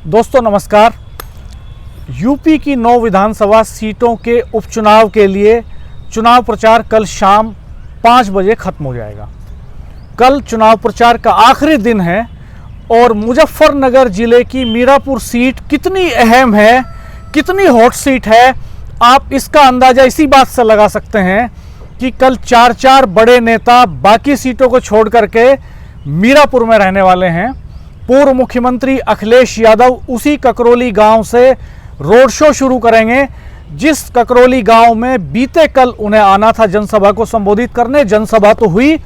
दोस्तों नमस्कार। यूपी की 9 विधानसभा सीटों के उपचुनाव के लिए चुनाव प्रचार कल शाम 5 बजे खत्म हो जाएगा। कल चुनाव प्रचार का आखिरी दिन है और मुजफ्फरनगर जिले की मीरापुर सीट कितनी अहम है, कितनी हॉट सीट है, आप इसका अंदाज़ा इसी बात से लगा सकते हैं कि कल 4 बड़े नेता बाकी सीटों को छोड़ करके मीरापुर में रहने वाले हैं। पूर्व मुख्यमंत्री अखिलेश यादव उसी ककरौली गांव से रोड शो शुरू करेंगे जिस ककरौली गांव में बीते कल उन्हें आना था जनसभा को संबोधित करने। जनसभा तो हुई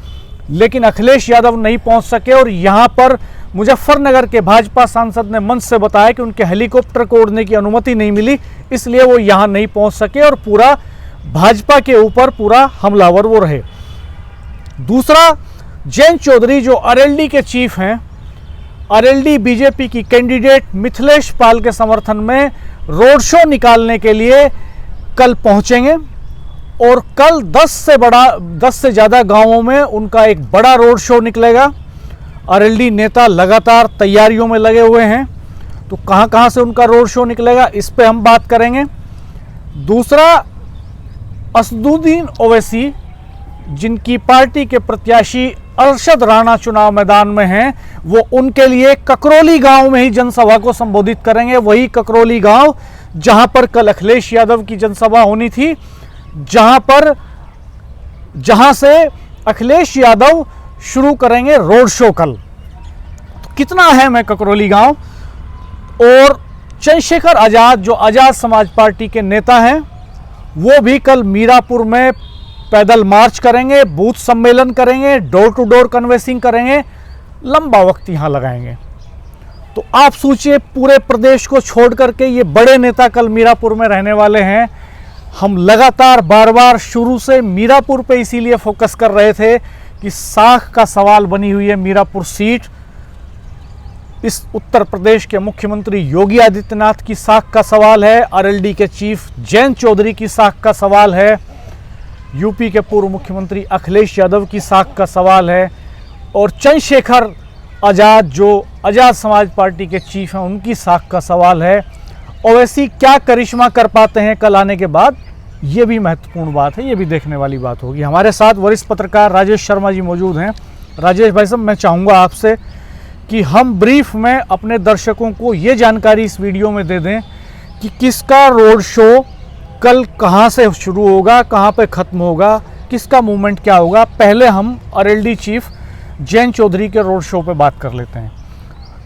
लेकिन अखिलेश यादव नहीं पहुंच सके और यहां पर मुजफ्फरनगर के भाजपा सांसद ने मंच से बताया कि उनके हेलीकॉप्टर को उड़ने की अनुमति नहीं मिली, इसलिए वो यहां नहीं पहुंच सके और पूरा भाजपा के ऊपर पूरा हमलावर वो रहे। दूसरा, जयंत चौधरी जो आरएलडी के चीफ हैं, आरएलडी बीजेपी की कैंडिडेट मिथिलेश पाल के समर्थन में रोड शो निकालने के लिए कल पहुंचेंगे और कल 10 से ज़्यादा गांवों में उनका एक बड़ा रोड शो निकलेगा। आरएलडी नेता लगातार तैयारियों में लगे हुए हैं, तो कहां से उनका रोड शो निकलेगा इस पे हम बात करेंगे। दूसरा, असदुद्दीन ओवैसी जिनकी पार्टी के प्रत्याशी अरशद राणा चुनाव मैदान में हैं, वो उनके लिए ककरौली गांव में ही जनसभा को संबोधित करेंगे। वही ककरौली गांव जहां पर कल अखिलेश यादव की जनसभा होनी थी, जहां से अखिलेश यादव शुरू करेंगे रोड शो कल। तो कितना अहम है ककरौली गांव। और चंद्रशेखर आजाद जो आजाद समाज पार्टी के नेता हैं, वो भी कल मीरापुर में पैदल मार्च करेंगे, बूथ सम्मेलन करेंगे, डोर टू डोर कन्वेंसिंग करेंगे, लंबा वक्त यहां लगाएंगे। तो आप सोचिए, पूरे प्रदेश को छोड़ करके ये बड़े नेता कल मीरापुर में रहने वाले हैं। हम लगातार बार शुरू से मीरापुर पे इसीलिए फोकस कर रहे थे कि साख का सवाल बनी हुई है मीरापुर सीट। इस उत्तर प्रदेश के मुख्यमंत्री योगी आदित्यनाथ की साख का सवाल है, आरएलडी के चीफ जयंत चौधरी की साख का सवाल है, यूपी के पूर्व मुख्यमंत्री अखिलेश यादव की साख का सवाल है और चंद्रशेखर आजाद जो आजाद समाज पार्टी के चीफ हैं उनकी साख का सवाल है। ओवैसी क्या करिश्मा कर पाते हैं कल आने के बाद, ये भी महत्वपूर्ण बात है, ये भी देखने वाली बात होगी। हमारे साथ वरिष्ठ पत्रकार राजेश शर्मा जी मौजूद हैं। राजेश भाई साहब, मैं चाहूँगा आपसे कि हम ब्रीफ में अपने दर्शकों को ये जानकारी इस वीडियो में दे दें कि किसका रोड शो कल कहां से शुरू होगा, कहां पे ख़त्म होगा, किसका मूवमेंट क्या होगा। पहले हम आरएलडी चीफ जयंत चौधरी के रोड शो पे बात कर लेते हैं।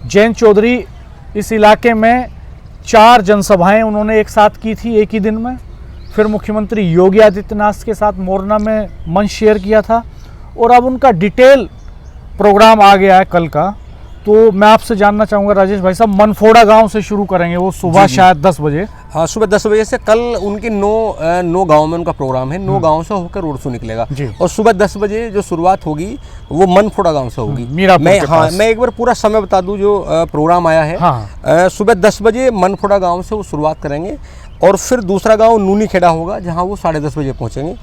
जयंत चौधरी इस इलाके में 4 जनसभाएं उन्होंने एक साथ की थी एक ही दिन में। फिर मुख्यमंत्री योगी आदित्यनाथ के साथ मोरना में मंच शेयर किया था और अब उनका डिटेल प्रोग्राम आ गया है कल का। तो मैं आपसे जानना चाहूँगा राजेश भाई साहब, मनफोड़ा गांव से शुरू करेंगे, वो सुबह शायद 10 बजे। हाँ, सुबह 10 बजे से कल उनके 9 गाँव में उनका प्रोग्राम है। 9 गाँव से होकर रोड शो निकलेगा और सुबह 10 बजे जो शुरुआत होगी वो मनफोड़ा गांव से होगी। मैं एक बार पूरा समय बता दूं जो प्रोग्राम आया है। सुबह 10 बजे मनफोड़ा गाँव से वो शुरुआत करेंगे और फिर दूसरा गाँव नूनी खेड़ा होगा जहाँ वो 10:30 बजे पहुँचेंगे।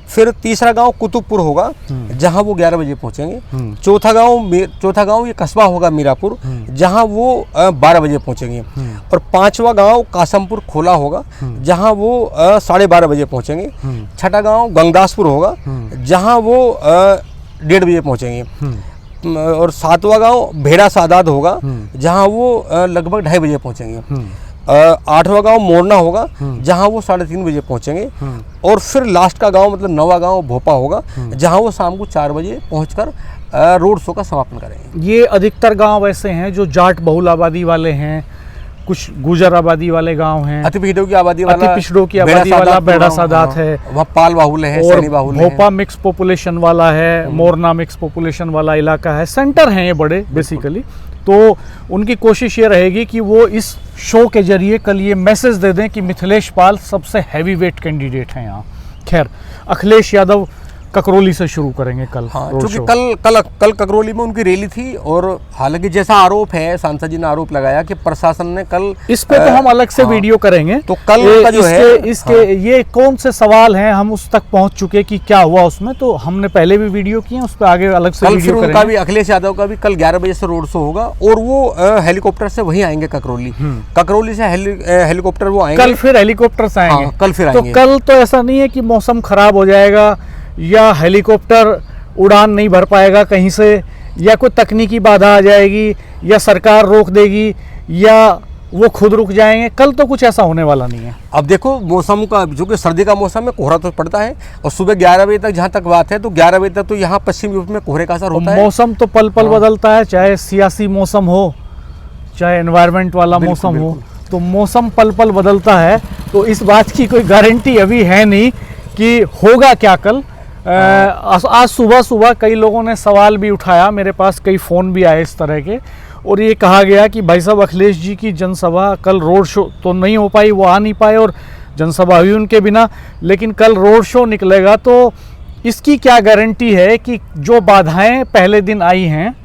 फिर तीसरा गांव कुतुबपुर होगा जहां वो 11 बजे पहुंचेंगे। चौथा गांव ये कस्बा होगा मीरापुर जहां वो 12 बजे पहुंचेंगे। और 5वां गांव कासमपुर खोला होगा जहां वो 12:30 बजे पहुंचेंगे। छठा गांव गंगदासपुर होगा जहां वो 1:30 बजे पहुंचेंगे। और 7वां गांव भेड़ा सादात होगा जहां वो लगभग 2:30 बजे पहुंचेंगे। 8वां गांव मोरना होगा जहां वो 3:30 बजे पहुंचेंगे। और फिर लास्ट का गांव मतलब 9वां गांव भोपा होगा जहां वो शाम को 4 बजे पहुंचकर रोड शो का समापन करेंगे। ये अधिकतर गांव ऐसे हैं जो जाट बहुल आबादी वाले हैं, कुछ गुजर आबादी वाले गांव हैं, अति पिछड़ों की आबादी वाला बेड़ा सादात है, वहाँ पाल बाहुल है, सैनी बाहुल है, भोपा मिक्स पॉपुलेशन वाला है, मोरना मिक्स पॉपुलेशन वाला इलाका है। सेंटर हैं ये बड़े बेसिकली। तो उनकी कोशिश ये रहेगी कि वो इस शो के जरिए कल ये मैसेज दे दें कि मिथिलेश पाल सबसे हैवी वेट कैंडिडेट हैं यहाँ। खैर, अखिलेश यादव ककरौली से शुरू करेंगे कल। हाँ, क्योंकि कल ककरौली में उनकी रैली थी, और हालांकि जैसा आरोप है, सांसद जी ने आरोप लगाया कि प्रशासन ने कल, इस पे तो हम अलग से वीडियो करेंगे। तो कल का जो इसके ये कौन से सवाल हैं, हम उस तक पहुंच चुके कि क्या हुआ उसमें, तो हमने पहले भी वीडियो किए, उस पर आगे अलग से वीडियो करेंगे। उनका भी, अखिलेश यादव का भी कल 11 बजे से रोड शो होगा, और वो हेलीकॉप्टर से वहीं आएंगे ककरौली। ककरौली से हेलीकॉप्टर वो आएंगे, कल फिर हेलीकॉप्टर से आएंगे। कल फिर आएंगे। तो कल तो ऐसा नहीं है कि मौसम खराब हो जाएगा या हेलीकॉप्टर उड़ान नहीं भर पाएगा कहीं से, या कोई तकनीकी बाधा आ जाएगी, या सरकार रोक देगी, या वो खुद रुक जाएंगे। कल तो कुछ ऐसा होने वाला नहीं है। अब देखो मौसम का, जो कि सर्दी का मौसम है, कोहरा तो पड़ता है, और सुबह 11 बजे तक जहाँ तक बात है, तो 11 बजे तक तो यहाँ पश्चिम यूपी में कोहरे का असर होता है। मौसम तो पल पल बदलता है, चाहे सियासी मौसम हो, चाहे एनवायरनमेंट वाला मौसम हो, तो मौसम पल पल बदलता है। तो इस बात की कोई गारंटी अभी है नहीं कि होगा क्या कल। आज सुबह कई लोगों ने सवाल भी उठाया, मेरे पास कई फ़ोन भी आए इस तरह के, और ये कहा गया कि भाई साहब अखिलेश जी की जनसभा कल रोड शो तो नहीं हो पाई, वो आ नहीं पाए, और जनसभा हुई उनके बिना, लेकिन कल रोड शो निकलेगा, तो इसकी क्या गारंटी है कि जो बाधाएं पहले दिन आई हैं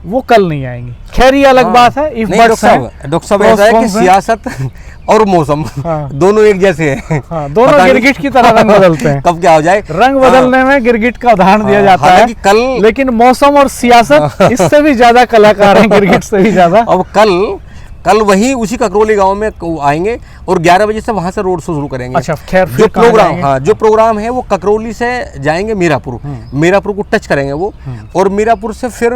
वो कल नहीं आएंगी। खैर ये अलग बात है। डॉक्टर साहब ऐसा है कि सियासत और मौसम दोनों एक जैसे हैं। दोनों गिरगिट की तरह रंग बदलते हैं। कब क्या हो जाए, रंग बदलने में गिरगिट का उदाहरण दिया जाता है कल, लेकिन मौसम और सियासत इससे भी ज्यादा कलाकार हैं, गिरगिट से भी ज्यादा। अब कल वहीं उसी ककरौली गांव में आएंगे, और 11 बजे से वहां से रोड शो शुरू करेंगे। अच्छा, खैर जो प्रोग्राम है वो ककरौली से जाएंगे मीरापुर को टच करेंगे वो, और मीरापुर से फिर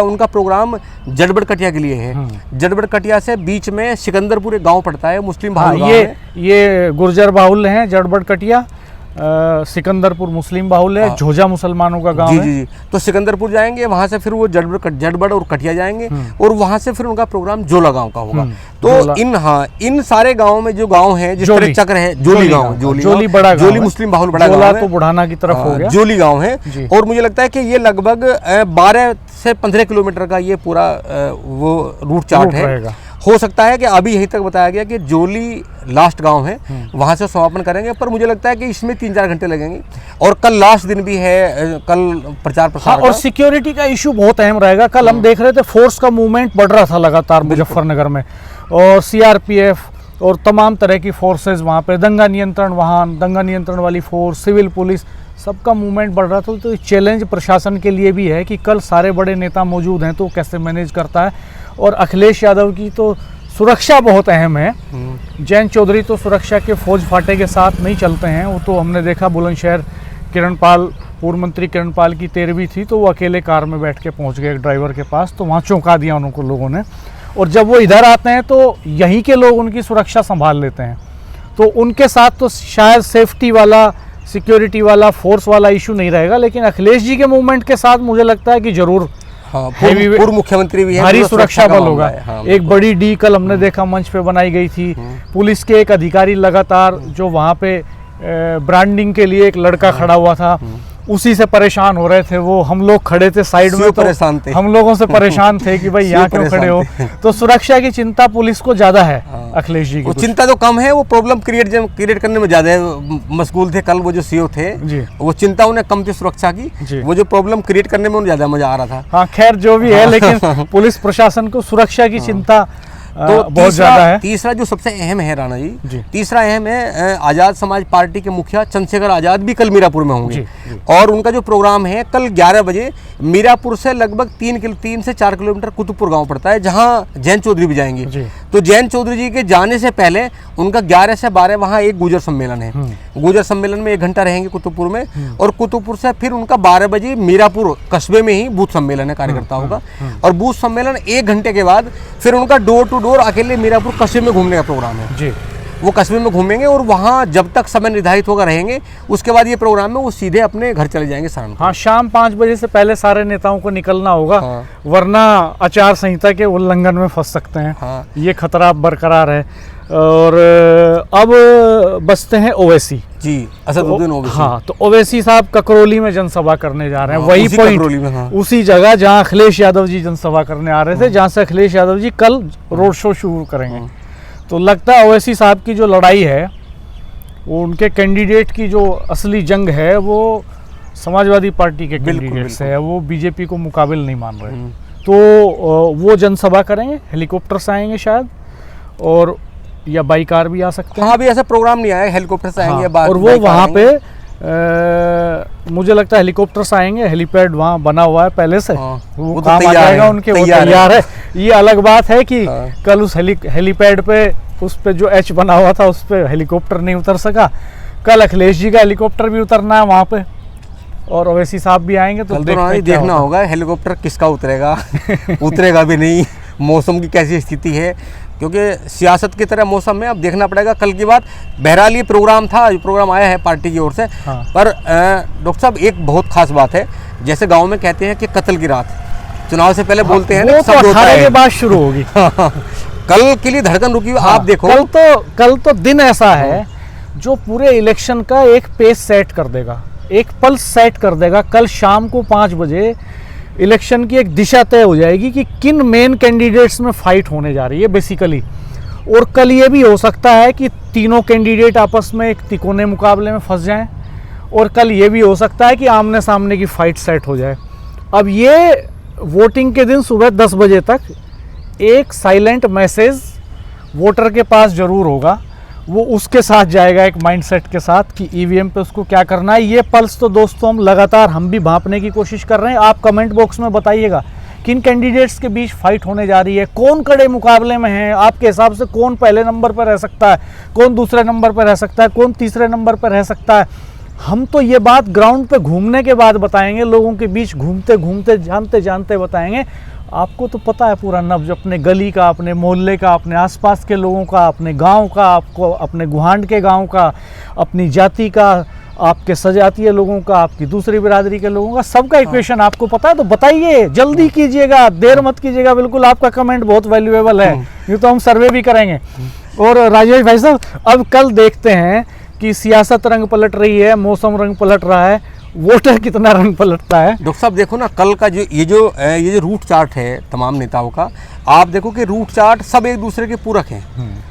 उनका प्रोग्राम जड़बड़ कटिया के लिए है। जड़बड़ कटिया से बीच में सिकंदरपुर एक गांव पड़ता है, मुस्लिम बाहुल गांव है। ये गुर्जर बाहुल हैं जड़बड़ कटिया, सिकंदरपुर मुस्लिम बाहुल है, झोजा मुसलमानों का गांव है। जी। तो सिकंदरपुर जाएंगे, वहां से फिर वो जड़बड़ और कटिया जाएंगे, और वहां से फिर उनका प्रोग्राम जोला गांव का होगा। तो इन सारे गांवों में जो गांव हैं, जिस तरह चक्र है, जोली गांव, जोली बड़ा, जोली मुस्लिम बाहुल बड़ा गांव है, तो बुढ़ाना की तरफ हो गया, जोली गांव है। और मुझे लगता है कि ये लगभग 12 से 15 किलोमीटर का ये पूरा वो रूट चार्ट है। हो सकता है कि अभी यहीं तक बताया गया कि जोली लास्ट गांव है, वहां से समापन करेंगे, पर मुझे लगता है कि इसमें 3-4 घंटे लगेंगे, और कल लास्ट दिन भी है, कल प्रचार प्रसार। और सिक्योरिटी का इशू बहुत अहम रहेगा। कल हम देख रहे थे फोर्स का मूवमेंट बढ़ रहा था लगातार मुजफ्फरनगर में, और सीआरपीएफ और तमाम तरह की फोर्सेज वहाँ पे, दंगा नियंत्रण वाहन, दंगा नियंत्रण वाली फोर्स, सिविल पुलिस, सबका मूवमेंट बढ़ रहा था। तो चैलेंज प्रशासन के लिए भी है कि कल सारे बड़े नेता मौजूद हैं, तो कैसे मैनेज करता है। और अखिलेश यादव की तो सुरक्षा बहुत अहम है। जयंत चौधरी तो सुरक्षा के फौज फाटे के साथ नहीं चलते हैं, वो तो हमने देखा बुलंदशहर किरणपाल, पूर्व मंत्री किरणपाल की 13वीं थी, तो वो अकेले कार में बैठ के पहुंच गए एक ड्राइवर के पास, तो वहाँ चौंका दिया उनको लोगों ने। और जब वो इधर आते हैं तो यहीं के लोग उनकी सुरक्षा संभाल लेते हैं, तो उनके साथ तो शायद सेफ्टी वाला, सिक्योरिटी वाला, फोर्स वाला इशू नहीं रहेगा। लेकिन अखिलेश जी के मूवमेंट के साथ मुझे लगता है कि जरूर पूर्व मुख्यमंत्री भी है, भारी सुरक्षा बल होगा। एक बड़ी डी कल हमने देखा मंच पे बनाई गई थी। पुलिस के एक अधिकारी लगातार जो वहाँ पे ब्रांडिंग के लिए एक लड़का खड़ा हुआ था, उसी से परेशान हो रहे थे वो। हम लोग खड़े थे साइड में, तो हम लोगों से परेशान थे कि भाई यहाँ क्यों खड़े हो। तो सुरक्षा की चिंता पुलिस को ज्यादा है अखिलेश जी की। चिंता तो कम है, वो प्रॉब्लम क्रिएट करने में ज्यादा मशगूल थे। कल वो जो सीओ थे, वो चिंता उन्हें कम थी सुरक्षा की, वो जो प्रॉब्लम क्रिएट करने में उन्हें ज्यादा मजा आ रहा था। हाँ, खैर जो भी है, लेकिन पुलिस प्रशासन को सुरक्षा की चिंता तो बहुत ज्यादा है। तीसरा जो सबसे अहम है राणा जी, तीसरा अहम है, आजाद समाज पार्टी के मुखिया चंद्रशेखर आजाद भी कल मीरापुर में होंगे। और उनका जो प्रोग्राम है कल 11 बजे, मीरापुर से लगभग 3 से 4 किलोमीटर कुतुबपुर गांव पड़ता है, जहां जयंत चौधरी भी जाएंगे। तो जयंत चौधरी जी के जाने से पहले उनका 11 से 12 वहाँ एक गुजर सम्मेलन है। गुजर सम्मेलन में 1 घंटा रहेंगे कुतुबपुर में, और कुतुबपुर से फिर उनका 12 बजे मीरापुर कस्बे में ही बूथ सम्मेलन है कार्यकर्ताओं का। और बूथ सम्मेलन 1 घंटे के बाद फिर उनका डोर टू डोर अकेले मीरापुर कस्बे में घूमने का प्रोग्राम है जी। वो कस्बे में घूमेंगे, और वहाँ जब तक समय निर्धारित होगा रहेंगे। उसके बाद ये प्रोग्राम में वो सीधे अपने घर चले जाएंगे सहारनपुर। हाँ, शाम 5 बजे से पहले सारे नेताओं को निकलना होगा। वरना आचार संहिता के उल्लंघन में फंस सकते हैं। ये खतरा बरकरार है। और अब बचते हैं ओवैसी जी, असदुद्दीन ओवैसी। हाँ, तो ओवैसी साहब ककरौली में जनसभा करने जा रहे हैं। वही पॉइंट, उसी जगह जहाँ अखिलेश यादव जी जनसभा करने आ रहे थे, जहाँ से अखिलेश यादव जी कल रोड शो शुरू करेंगे। तो लगता है ओवैसी साहब की जो लड़ाई है, वो उनके कैंडिडेट की जो असली जंग है, वो समाजवादी पार्टी के कैंडिडेट्स है, वो बीजेपी को मुकाबिल नहीं मान रहे, तो वो जनसभा करेंगे, हेलीकॉप्टर से आएंगे शायद, और या बाई कार भी आ सकते हैं। हाँ, अभी ऐसा प्रोग्राम नहीं आया, हेलीकॉप्टर से आएंगे। हाँ, और वो वहाँ पे मुझे लगता है हेलीकॉप्टर से आएंगे, हेलीपैड वहाँ बना हुआ है पहले से। हाँ, वो काम आ जाएगा उनके, वो तैयार है। ये अलग बात है कि कल उस हेलीपैड पे, उस पे जो एच बना हुआ था उस पे हेलीकॉप्टर नहीं उतर सका। कल अखिलेश जी का हेलीकॉप्टर भी उतरना है वहाँ पे, और ओवैसी साहब भी आएंगे, तो देखना होगा हेलीकॉप्टर किसका उतरेगा उतरेगा भी नहीं, मौसम की कैसी स्थिति है, क्योंकि सियासत की तरह मौसम में अब देखना पड़ेगा। कल की बात, बहरहाल ये प्रोग्राम था, जो प्रोग्राम आया है पार्टी की ओर से। हाँ। पर डॉक्टर साहब एक बहुत खास बात है, जैसे गांव में कहते हैं कि कत्ल की रात, चुनाव से पहले बोलते हैं ना, सब होता है, के बाद शुरू होगी। कल के लिए धड़कन रुकी हुई। आप देखो, कल तो दिन ऐसा है जो पूरे इलेक्शन का एक पेस सेट कर देगा, एक पल्स सेट कर देगा। कल शाम को 5 बजे इलेक्शन की एक दिशा तय हो जाएगी कि किन मेन कैंडिडेट्स में फाइट होने जा रही है बेसिकली। और कल ये भी हो सकता है कि तीनों कैंडिडेट आपस में एक तिकोने मुकाबले में फंस जाएं, और कल ये भी हो सकता है कि आमने सामने की फाइट सेट हो जाए। अब ये वोटिंग के दिन सुबह 10 बजे तक एक साइलेंट मैसेज वोटर के पास जरूर होगा, वो उसके साथ जाएगा एक माइंडसेट के साथ कि ईवीएम पे उसको क्या करना है। ये पल्स तो दोस्तों हम भी भांपने की कोशिश कर रहे हैं। आप कमेंट बॉक्स में बताइएगा किन कैंडिडेट्स के बीच फाइट होने जा रही है, कौन कड़े मुकाबले में है, आपके हिसाब से कौन पहले नंबर पर रह सकता है, कौन दूसरे नंबर पर रह सकता है, कौन तीसरे नंबर पर रह सकता है। हम तो ये बात ग्राउंड पे घूमने के बाद बताएंगे, लोगों के बीच घूमते घूमते जानते जानते बताएंगे। आपको तो पता है पूरा नब्ज अपने गली का, अपने मोहल्ले का, अपने आसपास के लोगों का, अपने गांव का, आपको अपने गुहांड के गांव का, अपनी जाति का, आपके सजातीय लोगों का, आपकी दूसरी बिरादरी के लोगों का, सबका इक्वेशन आपको पता है। तो बताइए, जल्दी कीजिएगा, देर मत कीजिएगा। बिल्कुल आपका कमेंट बहुत वैल्यूएबल है, ये तो हम सर्वे भी करेंगे। और राजेश भाई साहब, अब कल देखते हैं कि सियासत रंग पलट रही है, मौसम रंग पलट रहा है, वोटर कितना रंग पलटता है। डॉक्टर साहब देखो ना, कल का ये जो रूट चार्ट है तमाम नेताओं का, आप देखो कि रूट चार्ट सब एक दूसरे के पूरक हैं।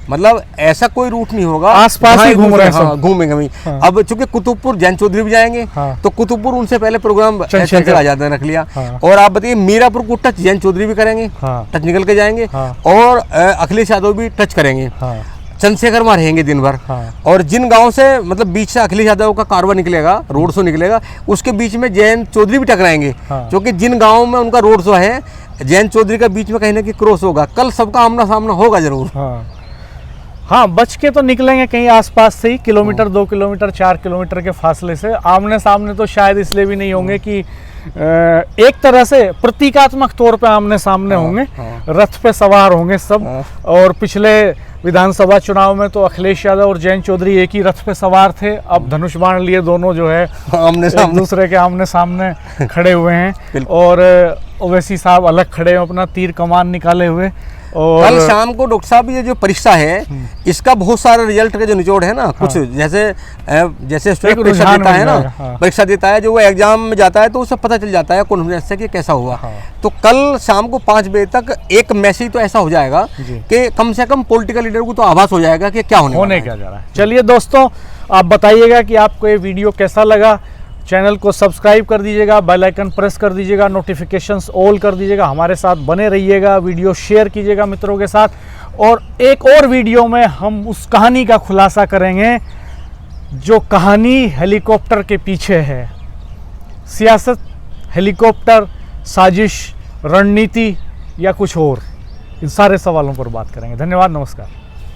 मतलब ऐसा कोई रूट नहीं होगा आसपास ही घूम रहे हैं, हाँ, घूमेंगे वहीं। हाँ। अब चूंकि कुतुबपुर जैन चौधरी भी जाएंगे, हाँ। तो कुतुबपुर उनसे पहले प्रोग्राम चंद्रशेखर आजाद ने रख लिया। हाँ। और आप बताइए, मीरापुर को टच जैन चौधरी भी करेंगे, हाँ। टच निकल के जाएंगे, हाँ। और अखिलेश यादव भी टच करेंगे, हाँ। चंद्रशेखर वहाँ रहेंगे दिन भर, हाँ। और जिन गांव से मतलब बीच से अखिलेश यादव का कारवा निकलेगा, रोड शो निकलेगा, उसके बीच में जैन चौधरी भी टकराएंगे, हाँ। क्योंकि जिन गांवों में उनका रोड शो है, जैन चौधरी का बीच में कहीं ना कहीं क्रॉस होगा। कल सबका आमना सामना होगा जरूर। हाँ, बच के तो निकलेंगे कहीं आसपास से ही, किलोमीटर 2 किलोमीटर 4 किलोमीटर के फासले से। आमने सामने तो शायद इसलिए भी नहीं होंगे कि एक तरह से प्रतीकात्मक तौर पे आमने सामने होंगे, रथ पे सवार होंगे सब। और पिछले विधानसभा चुनाव में तो अखिलेश यादव और जैन चौधरी एक ही रथ पे सवार थे, अब धनुष बाण लिए दोनों जो है आमने एक दूसरे के आमने सामने खड़े हुए हैं। और ओवैसी साहब अलग खड़े हैं, अपना तीर कमान निकाले हुए। और कल शाम को डॉक्टर साहब ये जो परीक्षा है, इसका बहुत सारा रिजल्ट का जो निचोड़ है ना, कुछ जैसे स्टूडेंट परीक्षा देता है ना, परीक्षा देता है, जो वो एग्जाम में जाता है तो उसे पता चल जाता है कॉन्फिडेंस से कि कैसा हुआ। तो कल शाम को 5 बजे तक एक मैसेज तो ऐसा हो जाएगा कि कम से कम पॉलिटिकल लीडर को तो आभास हो जाएगा कि क्या होने क्या जा रहा है। चलिए दोस्तों, आप बताइएगा कि आपको ये वीडियो कैसा लगा। चैनल को सब्सक्राइब कर दीजिएगा, बेल आइकन प्रेस कर दीजिएगा, नोटिफिकेशंस ऑल कर दीजिएगा, हमारे साथ बने रहिएगा, वीडियो शेयर कीजिएगा मित्रों के साथ। और एक और वीडियो में हम उस कहानी का खुलासा करेंगे जो कहानी हेलीकॉप्टर के पीछे है। सियासत, हेलीकॉप्टर, साजिश, रणनीति या कुछ और, इन सारे सवालों पर बात करेंगे। धन्यवाद, नमस्कार।